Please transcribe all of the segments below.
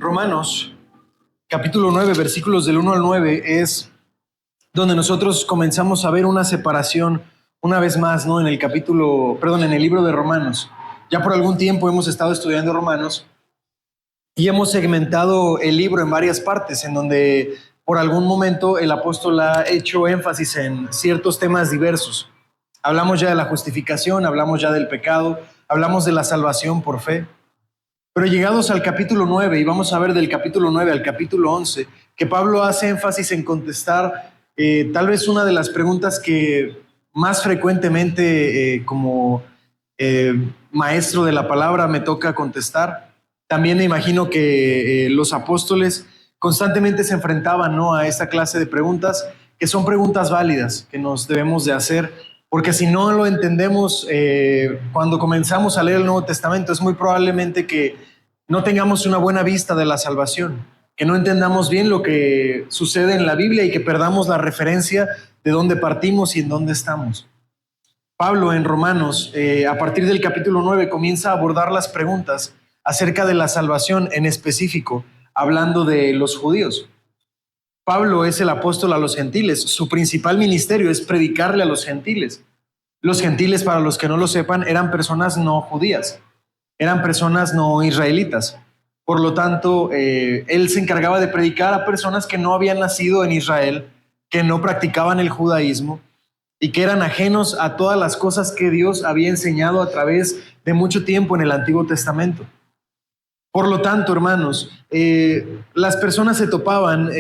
Romanos, capítulo 9, versículos del 1 al 9, es donde nosotros comenzamos a ver una separación una vez más, ¿no? En el libro de Romanos. Ya por algún tiempo hemos estado estudiando Romanos y hemos segmentado el libro en varias partes, en donde por algún momento el apóstol ha hecho énfasis en ciertos temas diversos. Hablamos ya de la justificación, hablamos ya del pecado, hablamos de la salvación por fe. Pero llegados al capítulo 9, y vamos a ver del capítulo 9 al capítulo 11, que Pablo hace énfasis en contestar tal vez una de las preguntas que más frecuentemente como maestro de la palabra me toca contestar. También me imagino que los apóstoles constantemente se enfrentaban, ¿no?, a esta clase de preguntas, que son preguntas válidas que nos debemos de hacer, porque si no lo entendemos cuando comenzamos a leer el Nuevo Testamento, es muy probablemente que no tengamos una buena vista de la salvación, que no entendamos bien lo que sucede en la Biblia y que perdamos la referencia de dónde partimos y en dónde estamos. Pablo en Romanos, a partir del capítulo 9, comienza a abordar las preguntas acerca de la salvación en específico, hablando de los judíos. Pablo es el apóstol a los gentiles. Su principal ministerio es predicarle a los gentiles. Los gentiles, para los que no lo sepan, eran personas no judías, eran personas no israelitas. Por lo tanto, él se encargaba de predicar a personas que no habían nacido en Israel, que no practicaban el judaísmo y que eran ajenos a todas las cosas que Dios había enseñado a través de mucho tiempo en el Antiguo Testamento. Por lo tanto, hermanos, las personas se topaban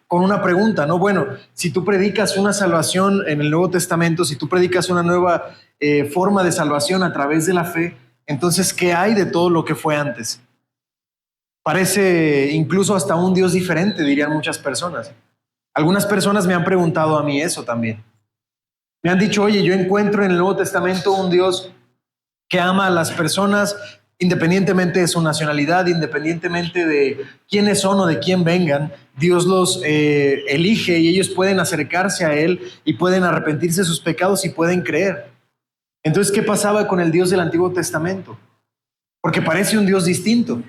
con una pregunta, ¿no? Bueno, si tú predicas una salvación en el Nuevo Testamento, si tú predicas una nueva forma de salvación a través de la fe, entonces, ¿qué hay de todo lo que fue antes? Parece incluso hasta un Dios diferente, dirían muchas personas. Algunas personas me han preguntado a mí eso también. Me han dicho, oye, yo encuentro en el Nuevo Testamento un Dios que ama a las personas independientemente de su nacionalidad, independientemente de quiénes son o de quién vengan. Dios los elige y ellos pueden acercarse a Él y pueden arrepentirse de sus pecados y pueden creer. Entonces, ¿qué pasaba con el Dios del Antiguo Testamento? Porque parece un Dios distinto,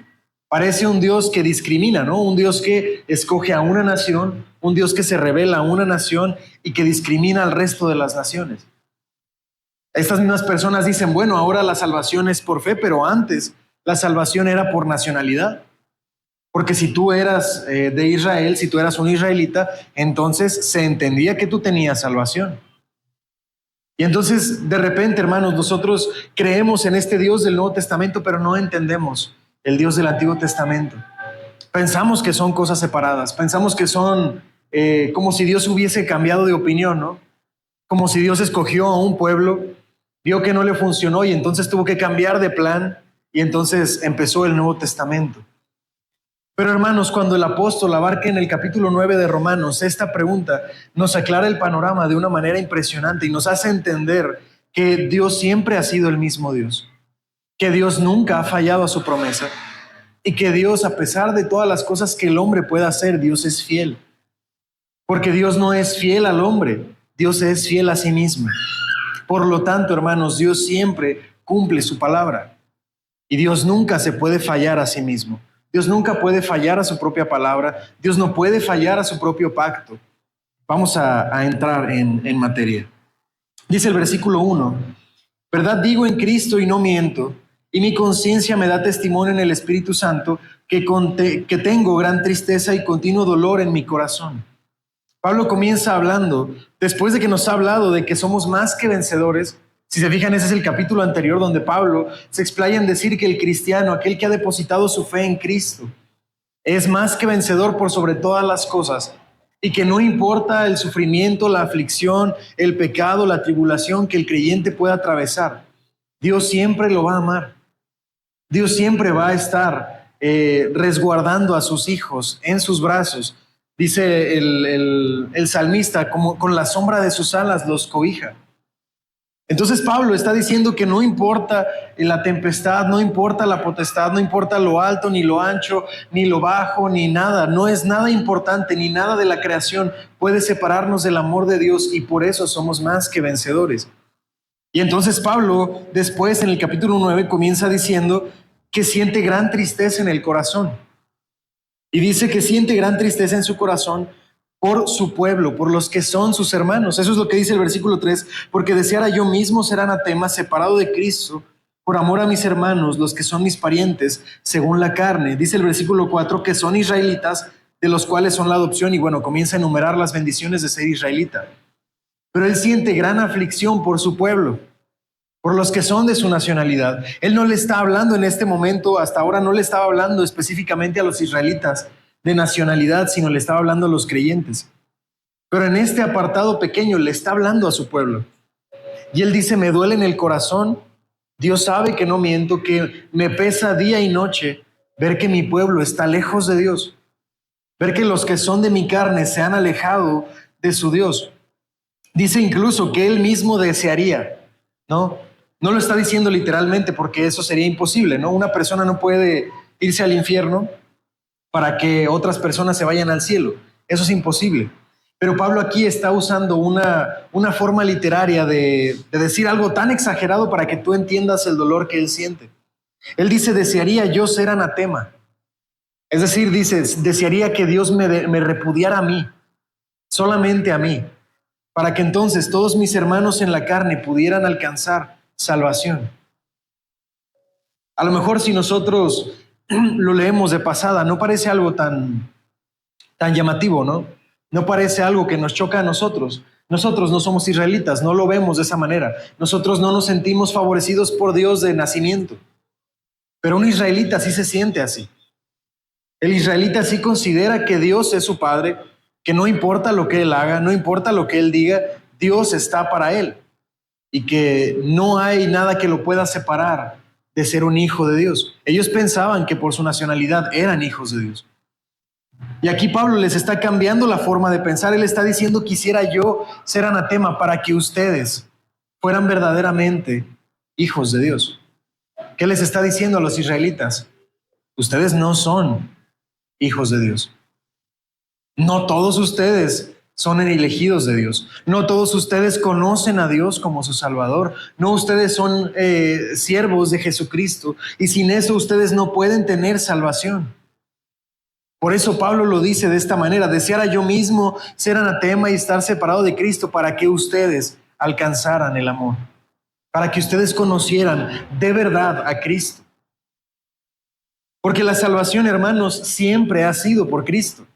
parece un Dios que discrimina, ¿no? Un Dios que escoge a una nación, un Dios que se revela a una nación y que discrimina al resto de las naciones. Estas mismas personas dicen, bueno, ahora la salvación es por fe, pero antes la salvación era por nacionalidad. Porque si tú eras de Israel, si tú eras un israelita, entonces se entendía que tú tenías salvación. Y entonces, de repente, hermanos, nosotros creemos en este Dios del Nuevo Testamento, pero no entendemos el Dios del Antiguo Testamento. Pensamos que son cosas separadas, pensamos que son como si Dios hubiese cambiado de opinión, ¿no? Como si Dios escogió a un pueblo, vio que no le funcionó y entonces tuvo que cambiar de plan y entonces empezó el Nuevo Testamento. Pero hermanos, cuando el apóstol abarca en el capítulo 9 de Romanos esta pregunta, nos aclara el panorama de una manera impresionante y nos hace entender que Dios siempre ha sido el mismo Dios, que Dios nunca ha fallado a su promesa y que Dios, a pesar de todas las cosas que el hombre pueda hacer, Dios es fiel. Porque Dios no es fiel al hombre, Dios es fiel a sí mismo. Por lo tanto, hermanos, Dios siempre cumple su palabra y Dios nunca se puede fallar a sí mismo. Dios nunca puede fallar a su propia palabra. Dios no puede fallar a su propio pacto. Vamos a entrar en materia. Dice el versículo 1, verdad digo en Cristo y no miento, y mi conciencia me da testimonio en el Espíritu Santo que tengo gran tristeza y continuo dolor en mi corazón. Pablo comienza hablando, después de que nos ha hablado de que somos más que vencedores. Si se fijan, ese es el capítulo anterior donde Pablo se explaya en decir que el cristiano, aquel que ha depositado su fe en Cristo, es más que vencedor por sobre todas las cosas y que no importa el sufrimiento, la aflicción, el pecado, la tribulación que el creyente pueda atravesar, Dios siempre lo va a amar. Dios siempre va a estar resguardando a sus hijos en sus brazos. Dice el salmista, como con la sombra de sus alas los cobija. Entonces Pablo está diciendo que no importa la tempestad, no importa la potestad, no importa lo alto, ni lo ancho, ni lo bajo, ni nada. No es nada importante, ni nada de la creación puede separarnos del amor de Dios y por eso somos más que vencedores. Y entonces Pablo, después en el capítulo 9, comienza diciendo que siente gran tristeza en el corazón. Y dice que siente gran tristeza en su corazón por su pueblo, por los que son sus hermanos. Eso es lo que dice el versículo 3, porque deseara yo mismo ser anatema, separado de Cristo, por amor a mis hermanos, los que son mis parientes, según la carne. Dice el versículo 4, que son israelitas, de los cuales son la adopción, y bueno, comienza a enumerar las bendiciones de ser israelita. Pero él siente gran aflicción por su pueblo, por los que son de su nacionalidad. Él no le está hablando en este momento, hasta ahora no le estaba hablando específicamente a los israelitas de nacionalidad, sino le estaba hablando a los creyentes. Pero en este apartado pequeño le está hablando a su pueblo. Y él dice, me duele en el corazón, Dios sabe que no miento, que me pesa día y noche ver que mi pueblo está lejos de Dios, ver que los que son de mi carne se han alejado de su Dios. Dice incluso que él mismo desearía, ¿no? No lo está diciendo literalmente porque eso sería imposible, ¿no? Una persona no puede irse al infierno para que otras personas se vayan al cielo. Eso es imposible. Pero Pablo aquí está usando una forma literaria de decir algo tan exagerado para que tú entiendas el dolor que él siente. Él dice, desearía yo ser anatema. Es decir, dice, desearía que Dios me repudiara a mí, solamente a mí, para que entonces todos mis hermanos en la carne pudieran alcanzar salvación. A lo mejor si nosotros lo leemos de pasada, no parece algo tan llamativo, ¿no? No parece algo que nos choca a nosotros. Nosotros no somos israelitas, no lo vemos de esa manera. Nosotros no nos sentimos favorecidos por Dios de nacimiento. Pero un israelita sí se siente así. El israelita sí considera que Dios es su padre, que no importa lo que él haga, no importa lo que él diga, Dios está para él y que no hay nada que lo pueda separar de ser un hijo de Dios. Ellos pensaban que por su nacionalidad eran hijos de Dios. Y aquí Pablo les está cambiando la forma de pensar. Él está diciendo, quisiera yo ser anatema para que ustedes fueran verdaderamente hijos de Dios. ¿Qué les está diciendo a los israelitas? Ustedes no son hijos de Dios. No todos ustedes son elegidos de Dios. No todos ustedes conocen a Dios como su Salvador. No ustedes son siervos de Jesucristo. Y sin eso ustedes no pueden tener salvación. Por eso Pablo lo dice de esta manera, deseara yo mismo ser anatema y estar separado de Cristo para que ustedes alcanzaran el amor, para que ustedes conocieran de verdad a Cristo. Porque la salvación, hermanos, siempre ha sido por Cristo.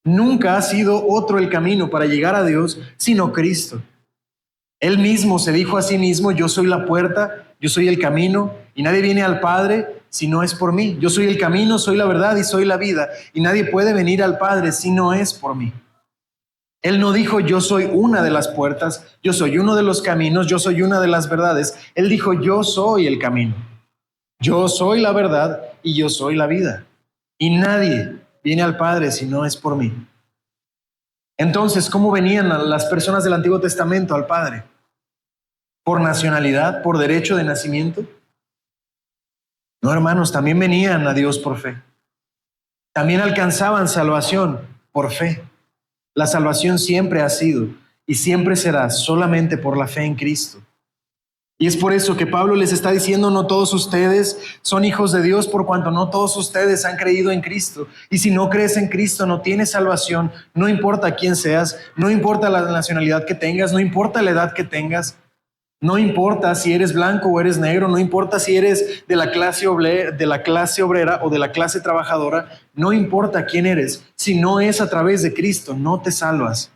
Nunca ha sido otro el camino para llegar a Dios, sino Cristo. Él mismo se dijo a sí mismo, yo soy la puerta, yo soy el camino, y nadie viene al Padre si no es por mí. Yo soy el camino, soy la verdad y soy la vida, y nadie puede venir al Padre si no es por mí. Él no dijo, yo soy una de las puertas, yo soy uno de los caminos, yo soy una de las verdades. Él dijo, yo soy el camino, yo soy la verdad y yo soy la vida. Y nadie viene al Padre si no es por mí. Entonces, ¿cómo venían las personas del Antiguo Testamento al Padre? ¿Por nacionalidad? ¿Por derecho de nacimiento? No, hermanos, también venían a Dios por fe. También alcanzaban salvación por fe. La salvación siempre ha sido y siempre será solamente por la fe en Cristo. Y es por eso que Pablo les está diciendo, no todos ustedes son hijos de Dios, por cuanto no todos ustedes han creído en Cristo. Y si no crees en Cristo, no tienes salvación, no importa quién seas, no importa la nacionalidad que tengas, no importa la edad que tengas, no importa si eres blanco o eres negro, no importa si eres de la clase obrera o de la clase trabajadora, no importa quién eres, si no es a través de Cristo, no te salvas.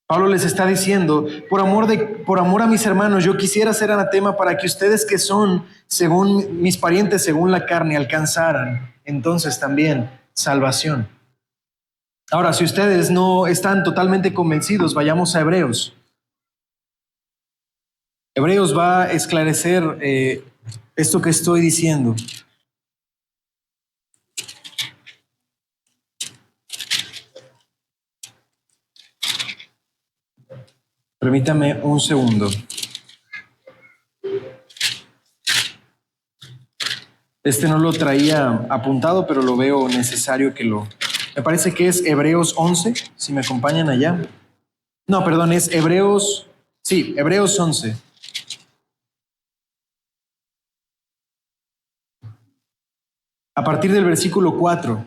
Pablo les está diciendo, por amor a mis hermanos, yo quisiera ser anatema para que ustedes que son, según mis parientes, según la carne, alcanzaran entonces también salvación. Ahora, si ustedes no están totalmente convencidos, vayamos a Hebreos. Hebreos va a esclarecer esto que estoy diciendo. Permítame un segundo. Este no lo traía apuntado, pero lo veo necesario que lo... Me parece que es Hebreos 11, si me acompañan allá. No, perdón, es Hebreos... Sí, Hebreos 11. a partir del versículo 4.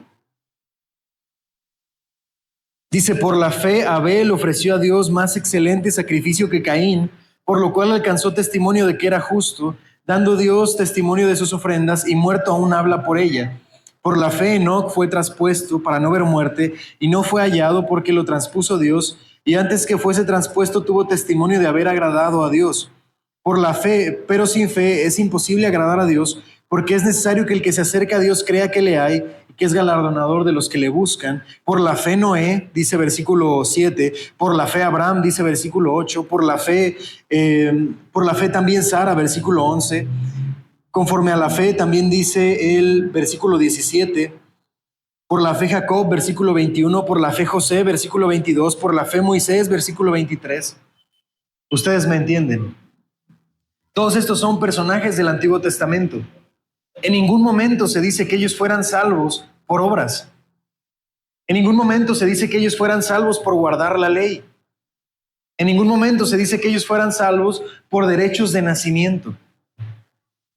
Dice, por la fe Abel ofreció a Dios más excelente sacrificio que Caín, por lo cual alcanzó testimonio de que era justo, dando Dios testimonio de sus ofrendas, y muerto aún habla por ella. Por la fe Enoc fue traspuesto para no ver muerte, y no fue hallado porque lo transpuso Dios, y antes que fuese traspuesto tuvo testimonio de haber agradado a Dios. Por la fe, pero sin fe es imposible agradar a Dios, porque es necesario que el que se acerca a Dios crea que le hay y que es galardonador de los que le buscan. Por la fe Noé, dice versículo 7, por la fe Abraham, dice versículo 8, por la fe también Sara, versículo 11, conforme a la fe también dice el versículo 17, por la fe Jacob, versículo 21, por la fe José, versículo 22, por la fe Moisés, versículo 23. Ustedes me entienden. Todos estos son personajes del Antiguo Testamento. En ningún momento se dice que ellos fueran salvos por obras. En ningún momento se dice que ellos fueran salvos por guardar la ley. En ningún momento se dice que ellos fueran salvos por derechos de nacimiento.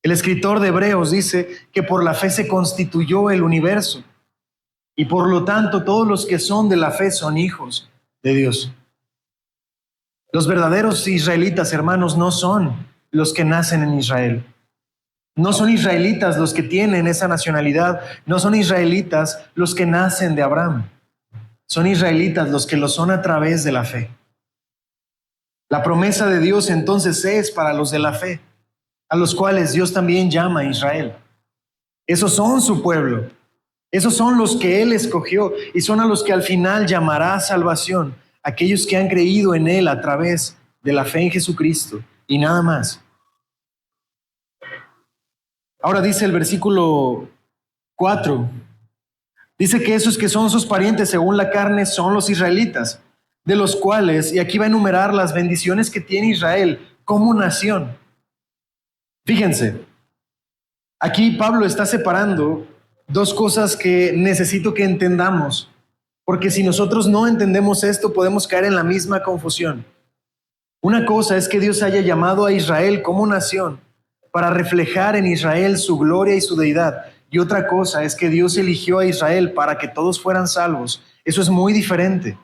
El escritor de Hebreos dice que por la fe se constituyó el universo y por lo tanto todos los que son de la fe son hijos de Dios. Los verdaderos israelitas, hermanos, no son los que nacen en Israel. No son israelitas los que tienen esa nacionalidad. No son israelitas los que nacen de Abraham. Son israelitas los que lo son a través de la fe. La promesa de Dios entonces es para los de la fe, a los cuales Dios también llama a Israel. Esos son su pueblo. Esos son los que Él escogió y son a los que al final llamará a salvación, aquellos que han creído en Él a través de la fe en Jesucristo y nada más. Ahora dice el versículo 4, dice que esos que son sus parientes según la carne son los israelitas, de los cuales, y aquí va a enumerar las bendiciones que tiene Israel como nación. Fíjense, aquí Pablo está separando dos cosas que necesito que entendamos, porque si nosotros no entendemos esto podemos caer en la misma confusión. Una cosa es que Dios haya llamado a Israel como nación para reflejar en Israel su gloria y su deidad. Y otra cosa es que Dios eligió a Israel para que todos fueran salvos. Eso es muy diferente.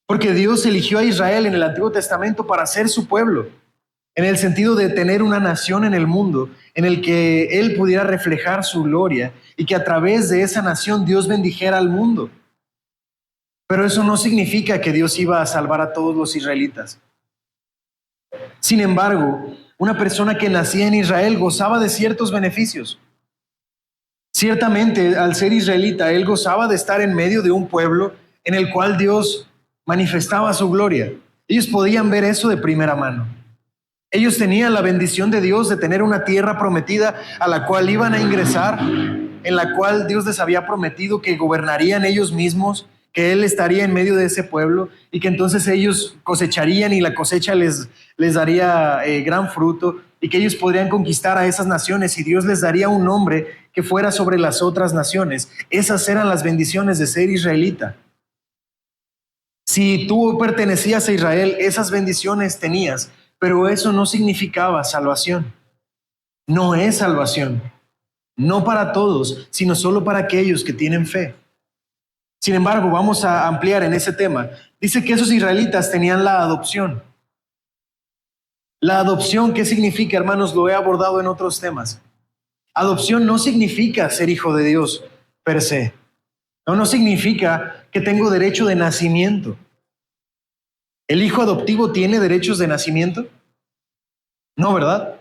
Porque Dios eligió a Israel en el Antiguo Testamento para ser su pueblo, en el sentido de tener una nación en el mundo en el que Él pudiera reflejar su gloria y que a través de esa nación Dios bendijera al mundo. Pero eso no significa que Dios iba a salvar a todos los israelitas. Sin embargo, una persona que nacía en Israel gozaba de ciertos beneficios. Ciertamente, al ser israelita, él gozaba de estar en medio de un pueblo en el cual Dios manifestaba su gloria. Ellos podían ver eso de primera mano. Ellos tenían la bendición de Dios de tener una tierra prometida a la cual iban a ingresar, en la cual Dios les había prometido que gobernarían ellos mismos, que Él estaría en medio de ese pueblo y que entonces ellos cosecharían y la cosecha les daría gran fruto y que ellos podrían conquistar a esas naciones y Dios les daría un nombre que fuera sobre las otras naciones. Esas eran las bendiciones de ser israelita. Si tú pertenecías a Israel, esas bendiciones tenías, pero eso no significaba salvación. No es salvación. No para todos, sino solo para aquellos que tienen fe. Sin embargo, vamos a ampliar en ese tema. Dice que esos israelitas tenían la adopción. La adopción, ¿qué significa, hermanos? Lo he abordado en otros temas. Adopción no significa ser hijo de Dios per se. No significa que tengo derecho de nacimiento. ¿El hijo adoptivo tiene derechos de nacimiento? No, ¿verdad?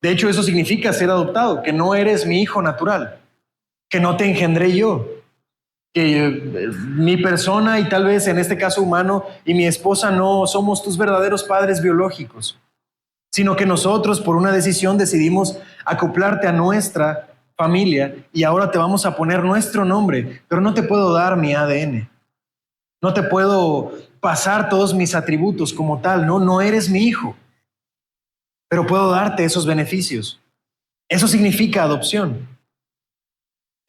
De hecho, eso significa ser adoptado, que no eres mi hijo natural, que no te engendré yo, que mi persona y tal vez en este caso humano y mi esposa no somos tus verdaderos padres biológicos, sino que nosotros por una decisión decidimos acoplarte a nuestra familia y ahora te vamos a poner nuestro nombre, pero no te puedo dar mi ADN, no te puedo pasar todos mis atributos como tal, no eres mi hijo, pero puedo darte esos beneficios. Eso significa adopción.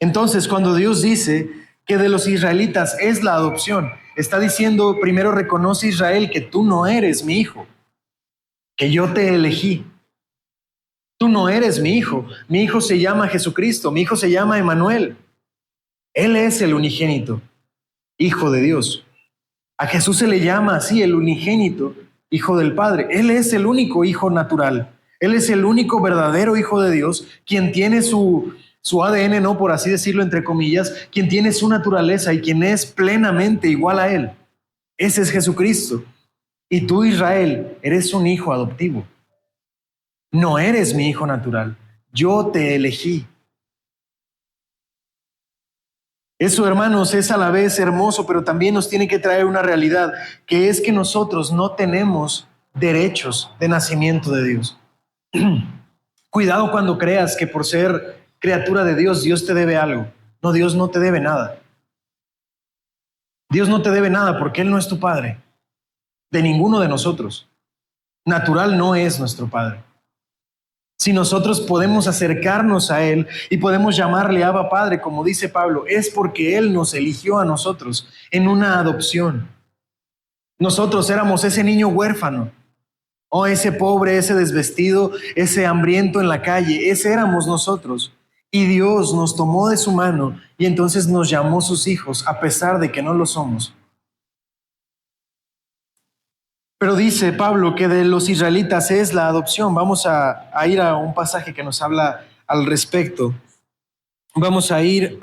Entonces, cuando Dios dice que de los israelitas es la adopción, está diciendo, primero reconoce Israel que tú no eres mi hijo, que yo te elegí. Tú no eres mi hijo se llama Jesucristo, mi hijo se llama Emmanuel. Él es el unigénito, Hijo de Dios. A Jesús se le llama así, el unigénito, Hijo del Padre. Él es el único Hijo natural. Él es el único verdadero Hijo de Dios, quien tiene su ADN, no por así decirlo, entre comillas, quien tiene su naturaleza y quien es plenamente igual a Él. Ese es Jesucristo. Y tú, Israel, eres un hijo adoptivo. No eres mi hijo natural. Yo te elegí. Eso, hermanos, es a la vez hermoso, pero también nos tiene que traer una realidad, que es que nosotros no tenemos derechos de nacimiento de Dios. Cuidado cuando creas que por ser criatura de Dios, Dios te debe algo. No, Dios no te debe nada. Dios no te debe nada porque Él no es tu Padre, de ninguno de nosotros. Natural no es nuestro Padre. Si nosotros podemos acercarnos a Él y podemos llamarle Abba Padre, como dice Pablo, es porque Él nos eligió a nosotros en una adopción. Nosotros éramos ese niño huérfano, o ese pobre, ese desvestido, ese hambriento en la calle. Ese éramos nosotros. Y Dios nos tomó de su mano y entonces nos llamó sus hijos, a pesar de que no lo somos. Pero dice Pablo que de los israelitas es la adopción. Vamos a ir a un pasaje que nos habla al respecto. Vamos a ir,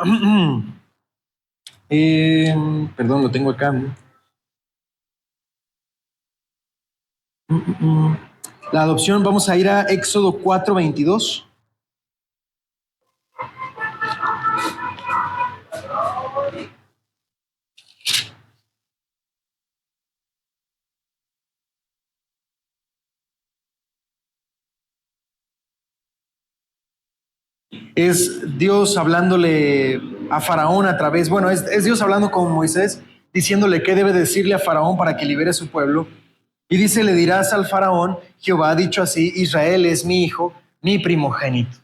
perdón, lo tengo acá. La adopción, vamos a ir a Éxodo 4:22. Es Dios hablándole a Faraón a través, bueno, es Dios hablando con Moisés, diciéndole qué debe decirle a Faraón para que libere a su pueblo. Y dice, le dirás al Faraón, Jehová ha dicho así, Israel es mi hijo, mi primogénito.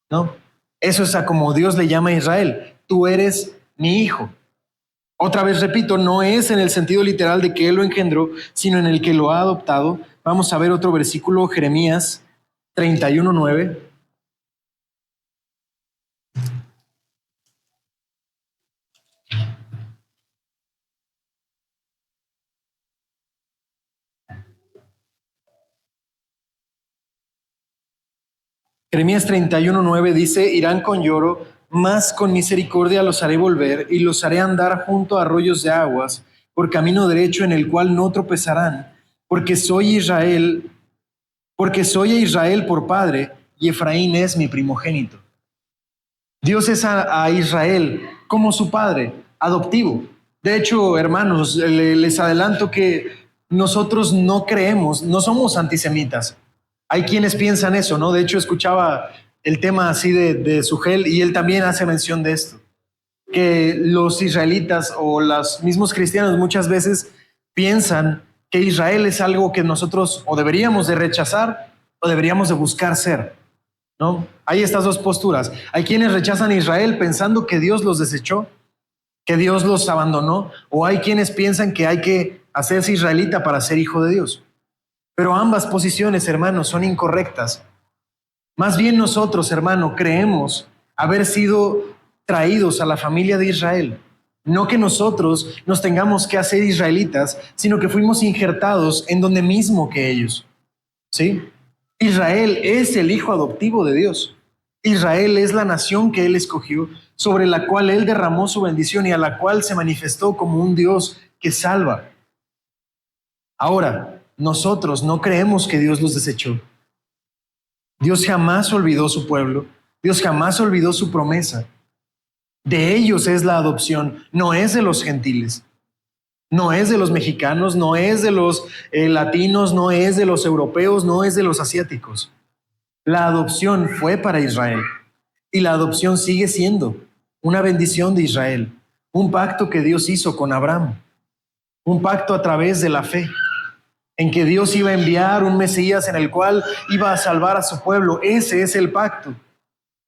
¿No? Eso es a como Dios le llama a Israel. Tú eres mi hijo. Otra vez repito, no es en el sentido literal de que Él lo engendró, sino en el que lo ha adoptado. Vamos a ver otro versículo, Jeremías 31:9. Jeremías 31:9 dice, irán con lloro, mas con misericordia los haré volver y los haré andar junto a arroyos de aguas, por camino derecho en el cual no tropezarán, porque soy Israel, porque soy a Israel por padre y Efraín es mi primogénito. Dios es a Israel como su padre, adoptivo. De hecho, hermanos, les adelanto que nosotros no creemos, no somos antisemitas. Hay quienes piensan eso, ¿no? De hecho, escuchaba el tema así de Sugel y él también hace mención de esto, que los israelitas o los mismos cristianos muchas veces piensan que Israel es algo que nosotros o deberíamos de rechazar o deberíamos de buscar ser, ¿no? Hay estas dos posturas. Hay quienes rechazan a Israel pensando que Dios los desechó, que Dios los abandonó, o hay quienes piensan que hay que hacerse israelita para ser hijo de Dios. Pero ambas posiciones, hermanos, son incorrectas. Más bien nosotros, hermano, creemos haber sido traídos a la familia de Israel. No que nosotros nos tengamos que hacer israelitas, sino que fuimos injertados en donde mismo que ellos. ¿Sí? Israel es el hijo adoptivo de Dios. Israel es la nación que Él escogió, sobre la cual Él derramó su bendición y a la cual se manifestó como un Dios que salva. Ahora, nosotros no creemos que Dios los desechó. Dios jamás olvidó su pueblo. Dios jamás olvidó su promesa. De ellos es la adopción, no es de los gentiles. No es de los mexicanos, no es de los latinos, no es de los europeos, no es de los asiáticos. La adopción fue para Israel y la adopción sigue siendo una bendición de Israel, un pacto que Dios hizo con Abraham, un pacto a través de la fe, en que Dios iba a enviar un Mesías en el cual iba a salvar a su pueblo. Ese es el pacto.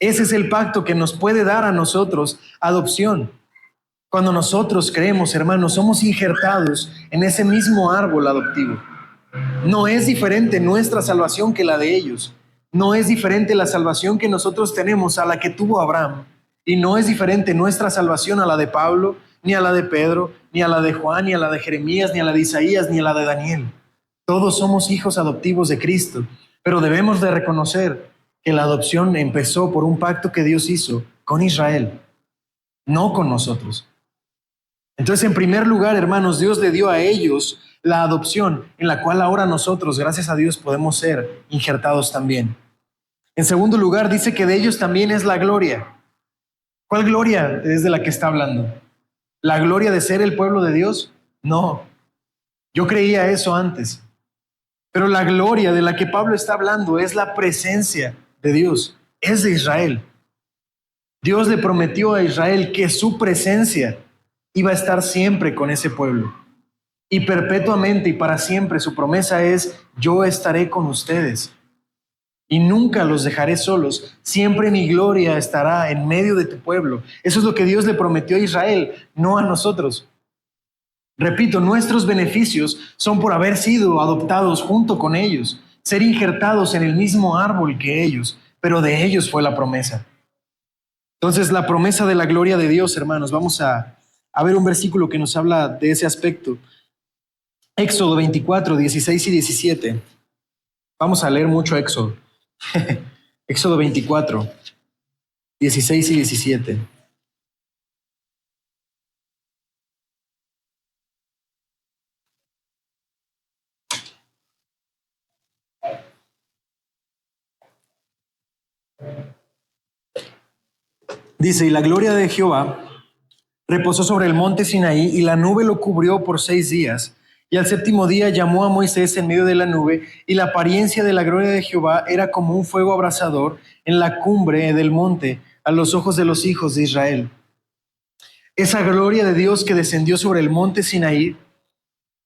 Ese es el pacto que nos puede dar a nosotros adopción. Cuando nosotros creemos, hermanos, somos injertados en ese mismo árbol adoptivo. No es diferente nuestra salvación que la de ellos. No es diferente la salvación que nosotros tenemos a la que tuvo Abraham. Y no es diferente nuestra salvación a la de Pablo, ni a la de Pedro, ni a la de Juan, ni a la de Jeremías, ni a la de Isaías, ni a la de Daniel. Todos somos hijos adoptivos de Cristo, pero debemos de reconocer que la adopción empezó por un pacto que Dios hizo con Israel, no con nosotros. Entonces, en primer lugar, hermanos, Dios le dio a ellos la adopción, en la cual ahora nosotros, gracias a Dios, podemos ser injertados también. En segundo lugar, dice que de ellos también es la gloria. ¿Cuál gloria es de la que está hablando? ¿La gloria de ser el pueblo de Dios? No, yo creía eso antes. Pero la gloria de la que Pablo está hablando es la presencia de Dios, es de Israel. Dios le prometió a Israel que su presencia iba a estar siempre con ese pueblo. Y perpetuamente y para siempre su promesa es: yo estaré con ustedes y nunca los dejaré solos. Siempre mi gloria estará en medio de tu pueblo. Eso es lo que Dios le prometió a Israel, no a nosotros. Repito, nuestros beneficios son por haber sido adoptados junto con ellos, ser injertados en el mismo árbol que ellos, pero de ellos fue la promesa. Entonces, la promesa de la gloria de Dios, hermanos, vamos a ver un versículo que nos habla de ese aspecto. Éxodo 24, 16 y 17. Vamos a leer mucho Éxodo. Éxodo 24, 16 y 17. Dice: y la gloria de Jehová reposó sobre el monte Sinaí, y la nube lo cubrió por 6 días. Y al séptimo día llamó a Moisés en medio de la nube, y la apariencia de la gloria de Jehová era como un fuego abrasador en la cumbre del monte, a los ojos de los hijos de Israel. Esa gloria de Dios que descendió sobre el monte Sinaí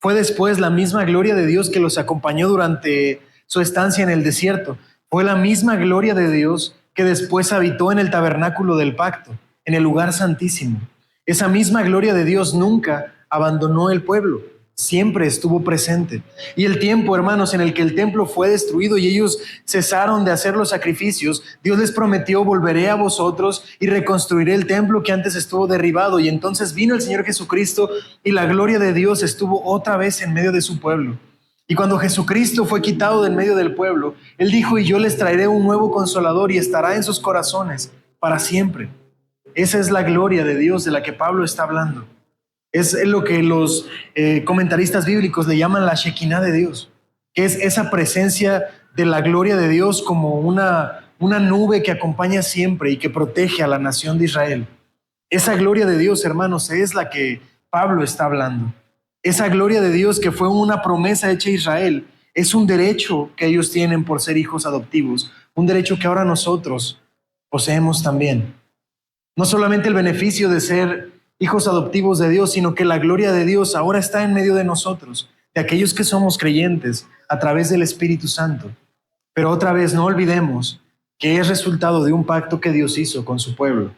fue después la misma gloria de Dios que los acompañó durante su estancia en el desierto. Fue la misma gloria de Dios que después habitó en el tabernáculo del pacto, en el lugar santísimo. Esa misma gloria de Dios nunca abandonó el pueblo, siempre estuvo presente. Y el tiempo, hermanos, en el que el templo fue destruido y ellos cesaron de hacer los sacrificios, Dios les prometió: volveré a vosotros y reconstruiré el templo que antes estuvo derribado. Y entonces vino el Señor Jesucristo y la gloria de Dios estuvo otra vez en medio de su pueblo. Y cuando Jesucristo fue quitado del medio del pueblo, Él dijo: y yo les traeré un nuevo consolador, y estará en sus corazones para siempre. Esa es la gloria de Dios de la que Pablo está hablando. Es lo que los comentaristas bíblicos le llaman la Shekinah de Dios, que es esa presencia de la gloria de Dios como una nube que acompaña siempre y que protege a la nación de Israel. Esa gloria de Dios, hermanos, es la que Pablo está hablando. Esa gloria de Dios que fue una promesa hecha a Israel, es un derecho que ellos tienen por ser hijos adoptivos, un derecho que ahora nosotros poseemos también. No solamente el beneficio de ser hijos adoptivos de Dios, sino que la gloria de Dios ahora está en medio de nosotros, de aquellos que somos creyentes a través del Espíritu Santo. Pero otra vez, no olvidemos que es resultado de un pacto que Dios hizo con su pueblo.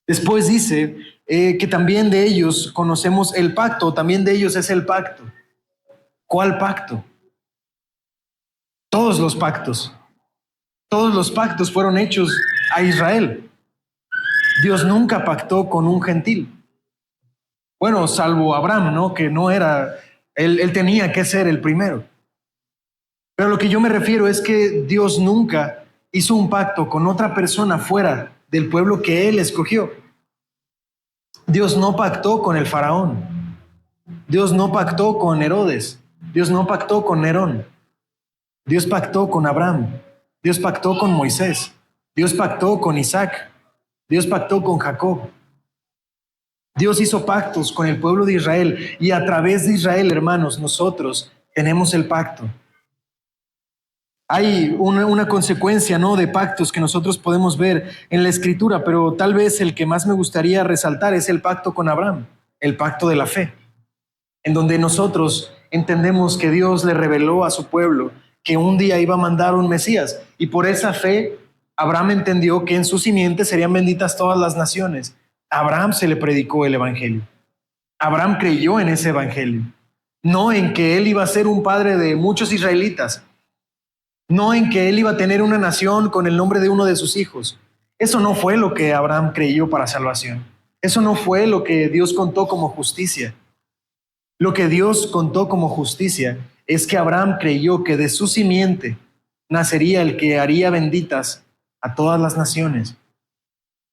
Después dice que también de ellos conocemos el pacto, también de ellos es el pacto. ¿Cuál pacto? Todos los pactos. Todos los pactos fueron hechos a Israel. Dios nunca pactó con un gentil. Bueno, salvo Abraham, ¿no? Que no era, él tenía que ser el primero. Pero lo que yo me refiero es que Dios nunca hizo un pacto con otra persona fuera del pueblo que Él escogió. Dios no pactó con el faraón. Dios no pactó con Herodes. Dios no pactó con Nerón. Dios pactó con Abraham. Dios pactó con Moisés. Dios pactó con Isaac. Dios pactó con Jacob. Dios hizo pactos con el pueblo de Israel, y a través de Israel, hermanos, nosotros tenemos el pacto. Hay una consecuencia, ¿no?, de pactos que nosotros podemos ver en la Escritura, pero tal vez el que más me gustaría resaltar es el pacto con Abraham, el pacto de la fe, en donde nosotros entendemos que Dios le reveló a su pueblo que un día iba a mandar un Mesías, y por esa fe Abraham entendió que en su simiente serían benditas todas las naciones. A Abraham se le predicó el evangelio. Abraham creyó en ese evangelio, no en que él iba a ser un padre de muchos israelitas. no en que él iba a tener una nación con el nombre de uno de sus hijos. Eso no fue lo que Abraham creyó para salvación. Eso no fue lo que Dios contó como justicia. Lo que Dios contó como justicia es que Abraham creyó que de su simiente nacería el que haría benditas a todas las naciones.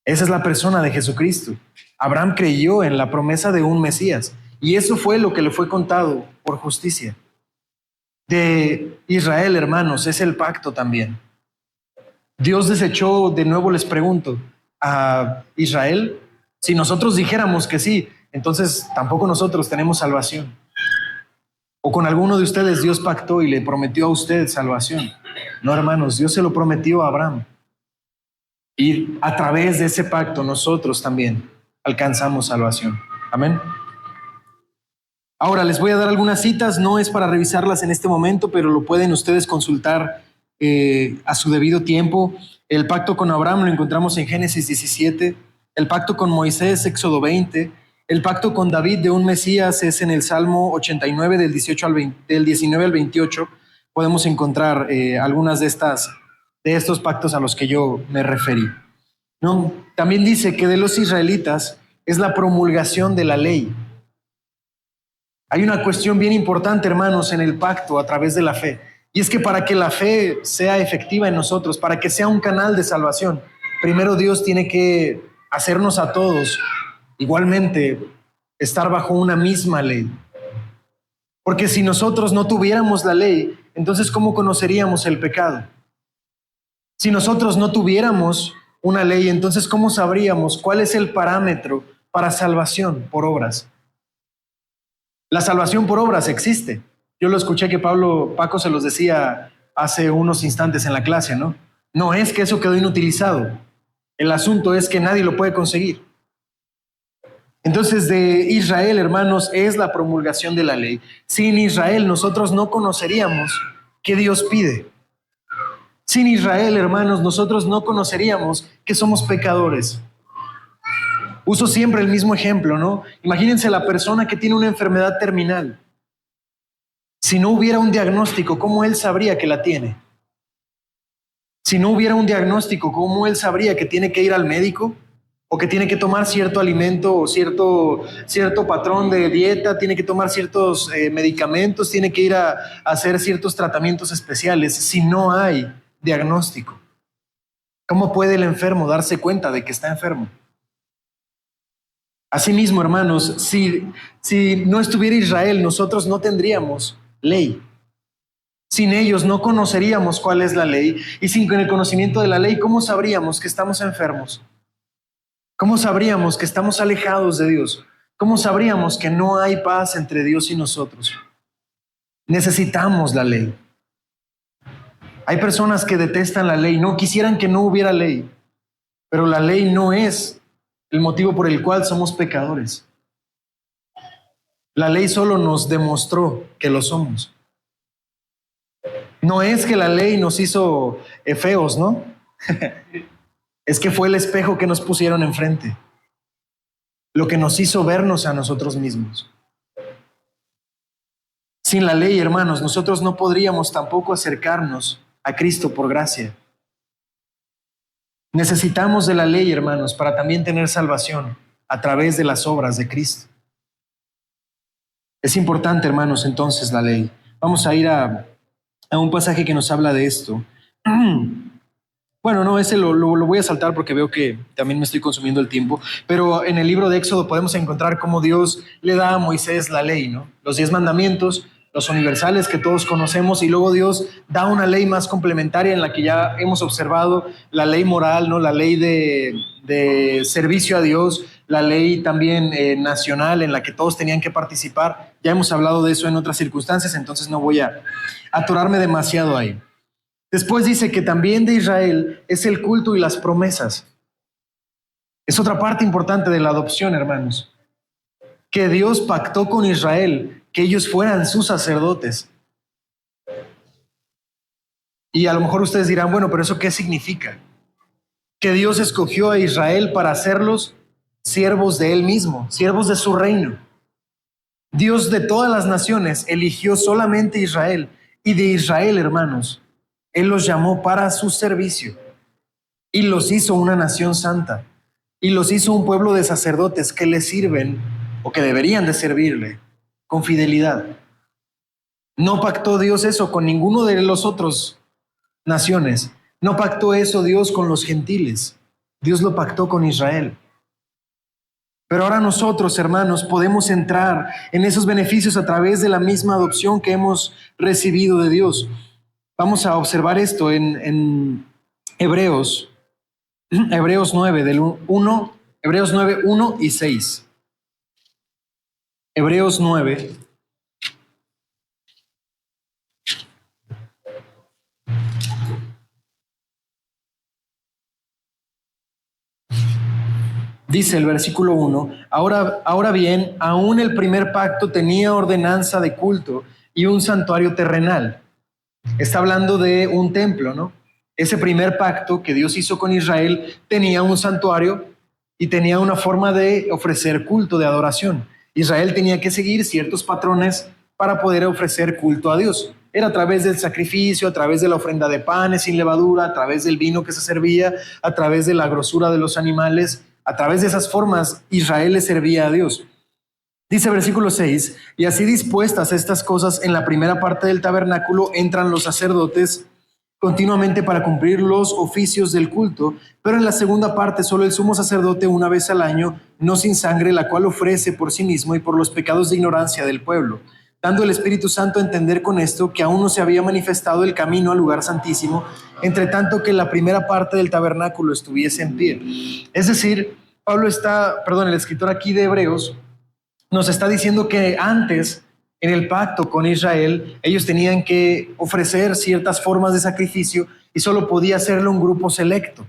Esa es la persona de Jesucristo. Abraham creyó en la promesa de un Mesías y eso fue lo que le fue contado por justicia. De Israel, hermanos, es el pacto también. Dios desechó, de nuevo les pregunto, a Israel. Si nosotros dijéramos que sí, entonces tampoco nosotros tenemos salvación. O con alguno de ustedes Dios pactó y le prometió a usted salvación. No, hermanos, Dios se lo prometió a Abraham. Y a través de ese pacto nosotros también alcanzamos salvación. Amén. Ahora les voy a dar algunas citas, no es para revisarlas en este momento, pero lo pueden ustedes consultar a su debido tiempo. El pacto con Abraham lo encontramos en Génesis 17, el pacto con Moisés, Éxodo 20, el pacto con David de un Mesías es en el Salmo 89 del 19 al 28. Podemos encontrar algunas de estos pactos a los que yo me referí. ¿No? También dice que de los israelitas es la promulgación de la ley. Hay una cuestión bien importante, hermanos, en el pacto a través de la fe. Y es que para que la fe sea efectiva en nosotros, para que sea un canal de salvación, primero Dios tiene que hacernos a todos igualmente estar bajo una misma ley. Porque si nosotros no tuviéramos la ley, entonces ¿cómo conoceríamos el pecado? Si nosotros no tuviéramos una ley, entonces ¿cómo sabríamos cuál es el parámetro para salvación por obras? La salvación por obras existe. Yo lo escuché que Paco se los decía hace unos instantes en la clase, ¿no? No es que eso quedó inutilizado. El asunto es que nadie lo puede conseguir. Entonces, de Israel, hermanos, es la promulgación de la ley. Sin Israel, nosotros no conoceríamos qué Dios pide. Sin Israel, hermanos, nosotros no conoceríamos que somos pecadores. Uso siempre el mismo ejemplo, ¿no? Imagínense la persona que tiene una enfermedad terminal. Si no hubiera un diagnóstico, ¿cómo él sabría que la tiene? Si no hubiera un diagnóstico, ¿cómo él sabría que tiene que ir al médico? ¿O que tiene que tomar cierto alimento o cierto patrón de dieta? ¿Tiene que tomar ciertos medicamentos? ¿Tiene que ir a hacer ciertos tratamientos especiales? Si no hay diagnóstico, ¿cómo puede el enfermo darse cuenta de que está enfermo? Asimismo, hermanos, si no estuviera Israel, nosotros no tendríamos ley. Sin ellos no conoceríamos cuál es la ley. Y sin el conocimiento de la ley, ¿cómo sabríamos que estamos enfermos? ¿Cómo sabríamos que estamos alejados de Dios? ¿Cómo sabríamos que no hay paz entre Dios y nosotros? Necesitamos la ley. Hay personas que detestan la ley, no quisieran que no hubiera ley, pero la ley no es el motivo por el cual somos pecadores. La ley solo nos demostró que lo somos. No es que la ley nos hizo feos, ¿no? Es que fue el espejo que nos pusieron enfrente, lo que nos hizo vernos a nosotros mismos. Sin la ley, hermanos, nosotros no podríamos tampoco acercarnos a Cristo por gracia. Necesitamos de la ley, hermanos, para también tener salvación a través de las obras de Cristo. Es importante, hermanos, entonces la ley. Vamos a ir a un pasaje que nos habla de esto. Bueno, no, ese lo voy a saltar porque veo que también me estoy consumiendo el tiempo, pero en el libro de Éxodo podemos encontrar cómo Dios le da a Moisés la ley, ¿no? Los 10 mandamientos, los universales que todos conocemos, y luego Dios da una ley más complementaria en la que ya hemos observado la ley moral, ¿no? La ley de servicio a Dios, la ley también nacional en la que todos tenían que participar. Ya hemos hablado de eso en otras circunstancias, entonces no voy a atorarme demasiado ahí. Después dice que también de Israel es el culto y las promesas. Es otra parte importante de la adopción, hermanos. Que Dios pactó con Israel que ellos fueran sus sacerdotes. Y a lo mejor ustedes dirán, bueno, pero ¿eso qué significa? Que Dios escogió a Israel para hacerlos siervos de Él mismo, siervos de su reino. Dios de todas las naciones eligió solamente Israel. Y de Israel, hermanos, Él los llamó para su servicio y los hizo una nación santa y los hizo un pueblo de sacerdotes que le sirven o que deberían de servirle con fidelidad. No pactó Dios eso con ninguno de los otros naciones. No pactó eso Dios con los gentiles. Dios lo pactó con Israel. Pero ahora nosotros, hermanos, podemos entrar en esos beneficios a través de la misma adopción que hemos recibido de Dios. Vamos a observar esto en Hebreos, Hebreos 9, del 1, Hebreos 9, 1 y 6. Hebreos 9. Dice el versículo 1, ahora bien, aún el primer pacto tenía ordenanza de culto y un santuario terrenal. Está hablando de un templo, ¿no? Ese primer pacto que Dios hizo con Israel tenía un santuario y tenía una forma de ofrecer culto, de adoración. Israel tenía que seguir ciertos patrones para poder ofrecer culto a Dios. Era a través del sacrificio, a través de la ofrenda de panes sin levadura, a través del vino que se servía, a través de la grosura de los animales. A través de esas formas Israel le servía a Dios. Dice versículo 6, y así dispuestas estas cosas en la primera parte del tabernáculo entran los sacerdotes continuamente para cumplir los oficios del culto, pero en la segunda parte solo el sumo sacerdote una vez al año, no sin sangre, la cual ofrece por sí mismo y por los pecados de ignorancia del pueblo, dando el Espíritu Santo a entender con esto que aún no se había manifestado el camino al lugar santísimo, entre tanto que la primera parte del tabernáculo estuviese en pie. Es decir, el escritor aquí de Hebreos, nos está diciendo que antes, en el pacto con Israel, ellos tenían que ofrecer ciertas formas de sacrificio y solo podía hacerlo un grupo selecto.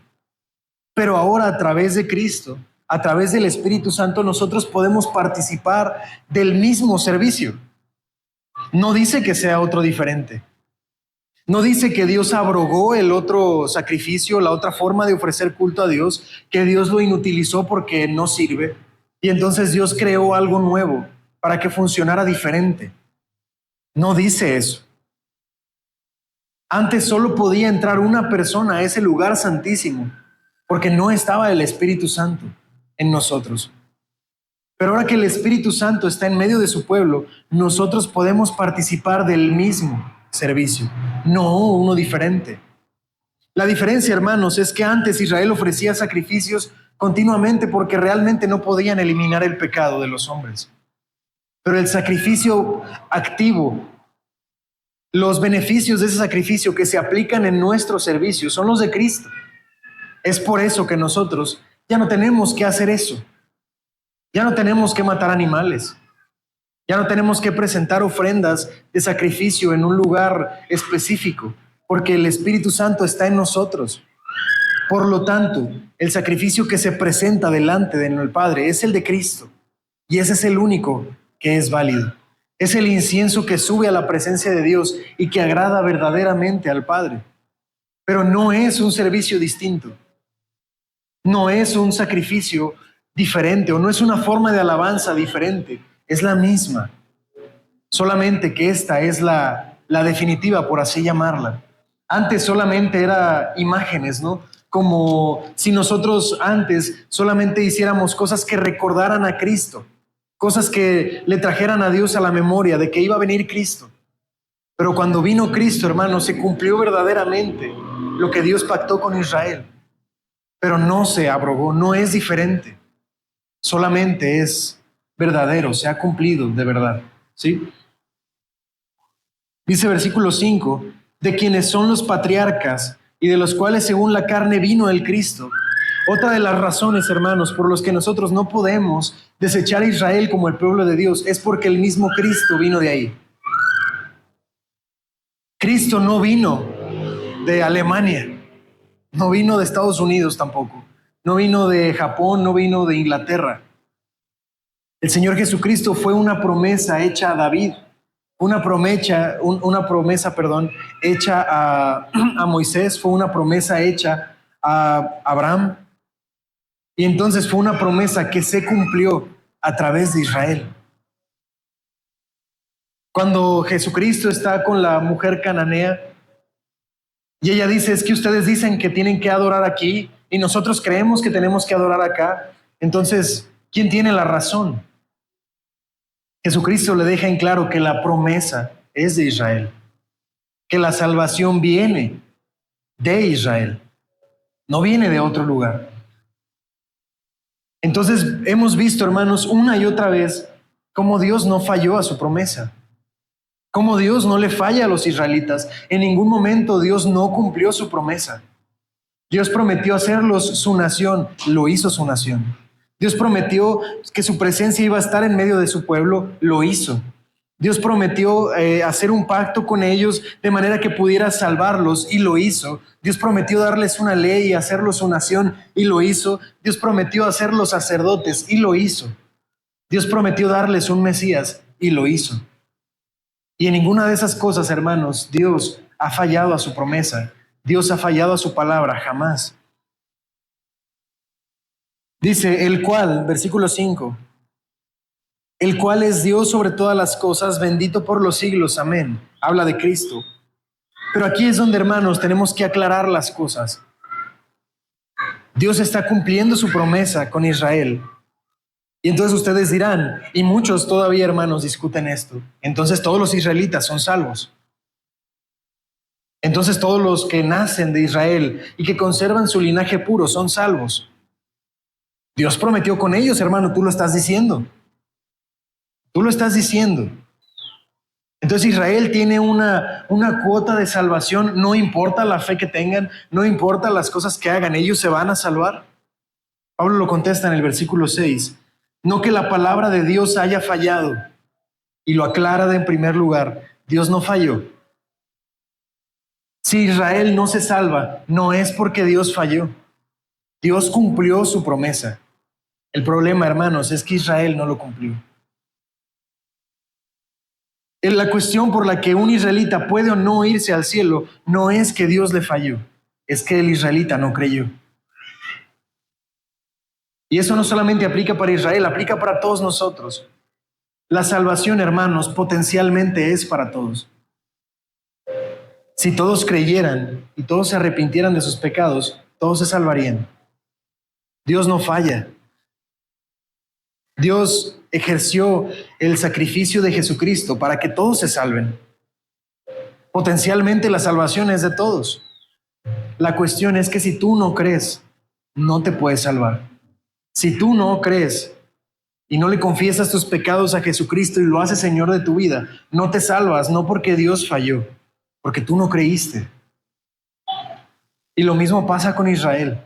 Pero ahora, a través de Cristo, a través del Espíritu Santo, nosotros podemos participar del mismo servicio. No dice que sea otro diferente. No dice que Dios abrogó el otro sacrificio, la otra forma de ofrecer culto a Dios, que Dios lo inutilizó porque no sirve. Y entonces Dios creó algo nuevo para que funcionara diferente. No dice eso. Antes solo podía entrar una persona a ese lugar santísimo porque no estaba el Espíritu Santo en nosotros. Pero ahora que el Espíritu Santo está en medio de su pueblo, nosotros podemos participar del mismo servicio, no uno diferente. La diferencia, hermanos, es que antes Israel ofrecía sacrificios continuamente porque realmente no podían eliminar el pecado de los hombres. Pero el sacrificio activo, los beneficios de ese sacrificio que se aplican en nuestro servicio son los de Cristo. Es por eso que nosotros ya no tenemos que hacer eso. Ya no tenemos que matar animales. Ya no tenemos que presentar ofrendas de sacrificio en un lugar específico, porque el Espíritu Santo está en nosotros. Por lo tanto, el sacrificio que se presenta delante del Padre es el de Cristo, y ese es el único que es válido. Es el incienso que sube a la presencia de Dios y que agrada verdaderamente al Padre. Pero no es un servicio distinto. No es un sacrificio diferente o no es una forma de alabanza diferente. Es la misma. Solamente que esta es la definitiva, por así llamarla. Antes solamente era imágenes, ¿no? Como si nosotros antes solamente hiciéramos cosas que recordaran a Cristo, cosas que le trajeran a Dios a la memoria de que iba a venir Cristo. Pero cuando vino Cristo, hermano, se cumplió verdaderamente lo que Dios pactó con Israel. Pero no se abrogó, no es diferente. Solamente es verdadero, se ha cumplido de verdad. ¿Sí? Dice versículo 5, de quienes son los patriarcas y de los cuales según la carne vino el Cristo. Otra de las razones, hermanos, por los que nosotros no podemos desechar a Israel como el pueblo de Dios es porque el mismo Cristo vino de ahí. Cristo no vino de Alemania, no vino de Estados Unidos tampoco, no vino de Japón, no vino de Inglaterra. El Señor Jesucristo fue una promesa hecha a David, una promesa, hecha a Moisés, fue una promesa hecha a Abraham, y entonces fue una promesa que se cumplió a través de Israel. Cuando Jesucristo está con la mujer cananea, Y ella dice, es que ustedes dicen que tienen que adorar aquí y nosotros creemos que tenemos que adorar acá. Entonces, ¿quién tiene la razón? Jesucristo le deja en claro que la promesa es de Israel, que la salvación viene de Israel, no viene de otro lugar. Entonces, hemos visto, hermanos, una y otra vez cómo Dios no falló a su promesa, cómo Dios no le falla a los israelitas. En ningún momento Dios no cumplió su promesa. Dios prometió hacerlos su nación, lo hizo su nación. Dios prometió que su presencia iba a estar en medio de su pueblo, lo hizo. Dios prometió hacer un pacto con ellos de manera que pudiera salvarlos y lo hizo. Dios prometió darles una ley y hacerlos su nación y lo hizo. Dios prometió hacerlos sacerdotes y lo hizo. Dios prometió darles un Mesías y lo hizo. Y en ninguna de esas cosas, hermanos, Dios ha fallado a su promesa. Dios ha fallado a su palabra, jamás. Dice, el cual, versículo 5, el cual es Dios sobre todas las cosas, bendito por los siglos, amén. Habla de Cristo. Pero aquí es donde, hermanos, tenemos que aclarar las cosas. Dios está cumpliendo su promesa con Israel. Y entonces ustedes dirán, y muchos todavía, hermanos, discuten esto, entonces todos los israelitas son salvos. Entonces todos los que nacen de Israel y que conservan su linaje puro son salvos. Dios prometió con ellos, hermano, tú lo estás diciendo. Tú lo estás diciendo. Entonces Israel tiene una cuota de salvación, no importa la fe que tengan, no importa las cosas que hagan, ellos se van a salvar. Pablo lo contesta en el versículo 6, no que la palabra de Dios haya fallado, y lo aclara en primer lugar, Dios no falló. Si Israel no se salva, no es porque Dios falló, Dios cumplió su promesa. El problema, hermanos, es que Israel no lo cumplió. La cuestión por la que un israelita puede o no irse al cielo no es que Dios le falló, es que el israelita no creyó. Y eso no solamente aplica para Israel, aplica para todos nosotros. La salvación, hermanos, potencialmente es para todos. Si todos creyeran y todos se arrepintieran de sus pecados, todos se salvarían. Dios no falla. Dios ejerció el sacrificio de Jesucristo para que todos se salven. Potencialmente la salvación es de todos. La cuestión es que si tú no crees, no te puedes salvar. Si tú no crees y no le confiesas tus pecados a Jesucristo y lo haces Señor de tu vida, no te salvas, no porque Dios falló, porque tú no creíste. Y lo mismo pasa con Israel.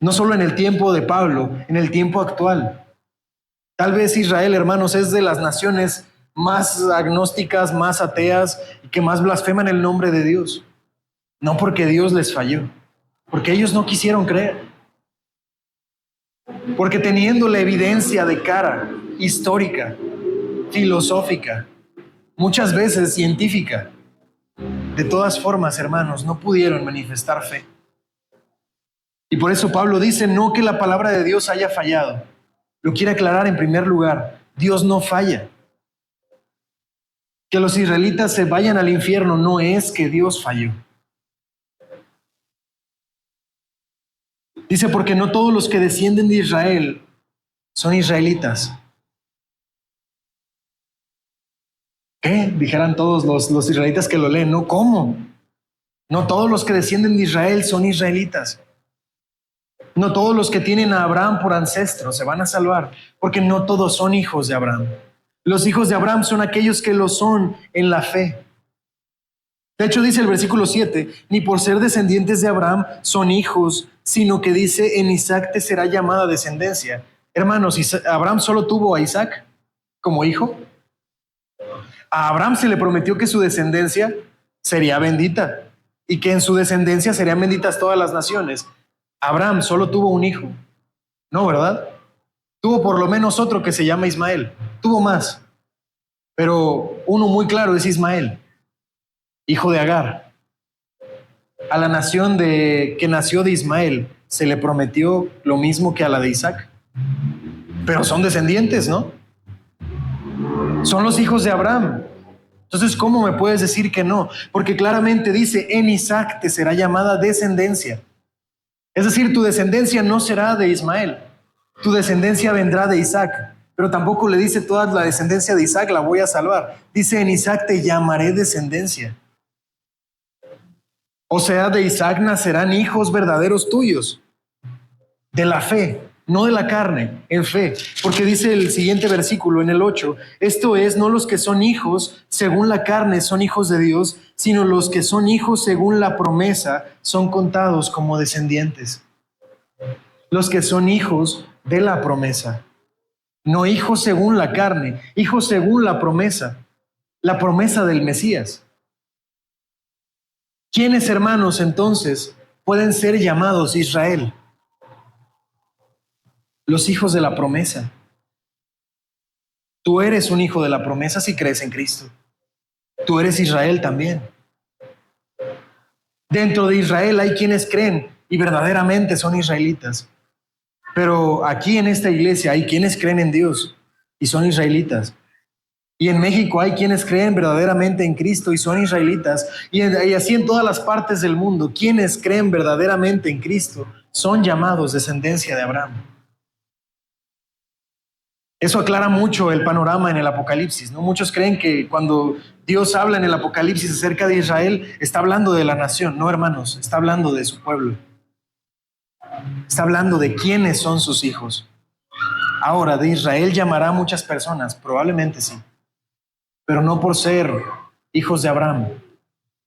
No solo en el tiempo de Pablo, en el tiempo actual. Tal vez Israel, hermanos, es de las naciones más agnósticas, más ateas y que más blasfeman el nombre de Dios. No porque Dios les falló, porque ellos no quisieron creer. Porque teniendo la evidencia de cara, histórica, filosófica, muchas veces científica, de todas formas, hermanos, no pudieron manifestar fe. Y por eso Pablo dice, no que la palabra de Dios haya fallado. Lo quiere aclarar en primer lugar, Dios no falla. Que los israelitas se vayan al infierno no es que Dios falló. Dice, porque no todos los que descienden de Israel son israelitas. ¿Qué? Dijeran todos los israelitas que lo leen. No, ¿cómo? No todos los que descienden de Israel son israelitas. No todos los que tienen a Abraham por ancestro se van a salvar, porque no todos son hijos de Abraham. Los hijos de Abraham son aquellos que lo son en la fe. De hecho, dice el versículo 7, ni por ser descendientes de Abraham son hijos, sino que dice, en Isaac te será llamada descendencia. Hermanos, ¿Abraham solo tuvo a Isaac como hijo? A Abraham se le prometió que su descendencia sería bendita y que en su descendencia serían benditas todas las naciones. Abraham solo tuvo un hijo. No, ¿verdad? Tuvo por lo menos otro que se llama Ismael. Tuvo más, pero uno muy claro es Ismael, hijo de Agar. A la nación que nació de Ismael se le prometió lo mismo que a la de Isaac. Pero son descendientes, ¿no? Son los hijos de Abraham. Entonces, ¿cómo me puedes decir que no? Porque claramente dice, en Isaac te será llamada descendencia. Es decir, tu descendencia no será de Ismael, tu descendencia vendrá de Isaac. Pero tampoco le dice toda la descendencia de Isaac la voy a salvar. Dice, en Isaac te llamaré descendencia. O sea, de Isaac nacerán hijos verdaderos tuyos, de la fe, no de la carne, en fe. Porque dice el siguiente versículo, en el 8, esto es, no los que son hijos según la carne son hijos de Dios, sino los que son hijos según la promesa son contados como descendientes. Los que son hijos de la promesa, no hijos según la carne, hijos según la promesa del Mesías. ¿Quiénes, hermanos, entonces pueden ser llamados Israel? Los hijos de la promesa. Tú eres un hijo de la promesa si crees en Cristo. Tú eres Israel también. Dentro de Israel hay quienes creen y verdaderamente son israelitas. Pero aquí en esta iglesia hay quienes creen en Dios y son israelitas. Y en México hay quienes creen verdaderamente en Cristo y son israelitas. Y así en todas las partes del mundo, quienes creen verdaderamente en Cristo son llamados descendencia de Abraham. Eso aclara mucho el panorama en el Apocalipsis, ¿no? Muchos creen que cuando Dios habla en el Apocalipsis acerca de Israel, está hablando de la nación. No, hermanos, está hablando de su pueblo. Está hablando de quiénes son sus hijos. Ahora, de Israel llamará a muchas personas, probablemente sí, pero no por ser hijos de Abraham,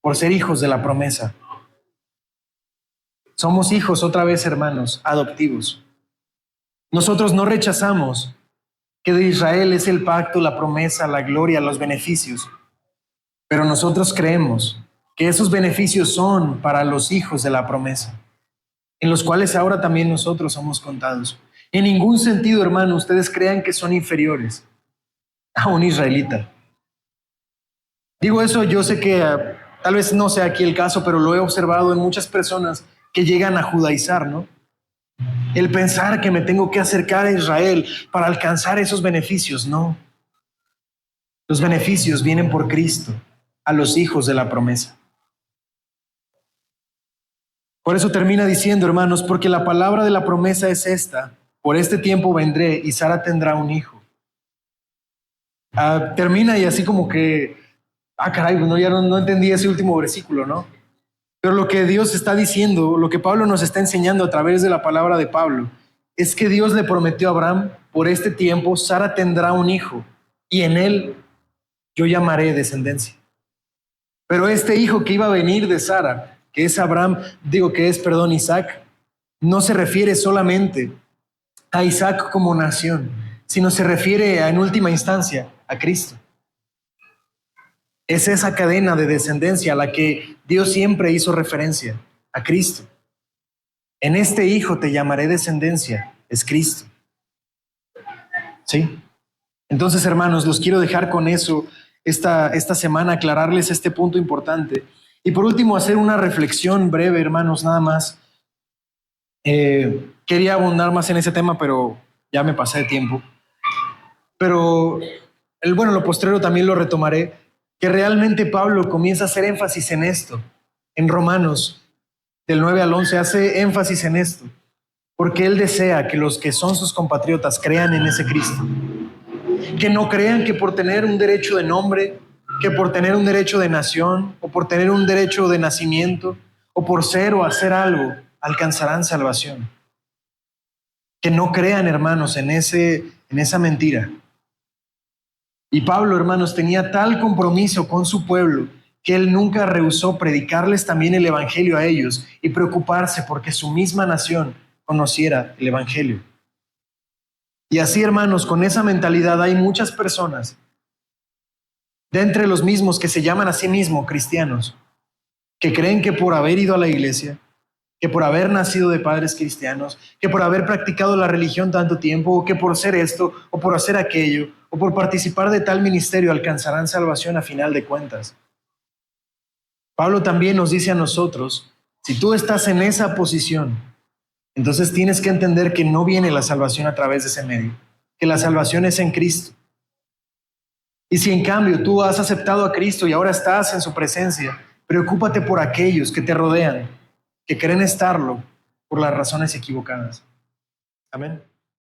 por ser hijos de la promesa. Somos hijos, otra vez, hermanos, adoptivos. Nosotros no rechazamos que de Israel es el pacto, la promesa, la gloria, los beneficios, pero nosotros creemos que esos beneficios son para los hijos de la promesa, en los cuales ahora también nosotros somos contados. En ningún sentido, hermano, ustedes crean que son inferiores a un israelita. Digo eso, yo sé que tal vez no sea aquí el caso, pero lo he observado en muchas personas que llegan a judaizar, ¿no? El pensar que me tengo que acercar a Israel para alcanzar esos beneficios, no. Los beneficios vienen por Cristo a los hijos de la promesa. Por eso termina diciendo, hermanos, porque la palabra de la promesa es esta: por este tiempo vendré y Sara tendrá un hijo. Termina y así como que, caray, no, ya no entendí ese último versículo, ¿no? Pero lo que Dios está diciendo, lo que Pablo nos está enseñando a través de la palabra de Pablo, es que Dios le prometió a Abraham, por este tiempo Sara tendrá un hijo y en él yo llamaré descendencia. Pero este hijo que iba a venir de Sara, que es Isaac, no se refiere solamente a Isaac como nación, sino se refiere en última instancia a Cristo. Es esa cadena de descendencia a la que Dios siempre hizo referencia, a Cristo. En este hijo te llamaré descendencia, es Cristo. ¿Sí? Entonces, hermanos, los quiero dejar con eso esta semana, aclararles este punto importante. Y por último, hacer una reflexión breve, hermanos, nada más. Quería abundar más en ese tema, pero ya me pasé de tiempo. Pero, lo postrero también lo retomaré, que realmente Pablo comienza a hacer énfasis en esto. En Romanos, del 9 al 11, hace énfasis en esto, porque él desea que los que son sus compatriotas crean en ese Cristo. Que no crean que por tener un derecho de nombre, que por tener un derecho de nación, o por tener un derecho de nacimiento, o por ser o hacer algo, alcanzarán salvación. Que no crean, hermanos, en esa mentira. Y Pablo, hermanos, tenía tal compromiso con su pueblo que él nunca rehusó predicarles también el evangelio a ellos y preocuparse porque su misma nación conociera el evangelio. Y así, hermanos, con esa mentalidad hay muchas personas de entre los mismos que se llaman a sí mismos cristianos, que creen que por haber ido a la iglesia, que por haber nacido de padres cristianos, que por haber practicado la religión tanto tiempo, o que por ser esto, o por hacer aquello, o por participar de tal ministerio alcanzarán salvación a final de cuentas. Pablo también nos dice a nosotros, si tú estás en esa posición, entonces tienes que entender que no viene la salvación a través de ese medio, que la salvación es en Cristo. Y si en cambio tú has aceptado a Cristo y ahora estás en su presencia, preocúpate por aquellos que te rodean, que creen estarlo por las razones equivocadas. Amén.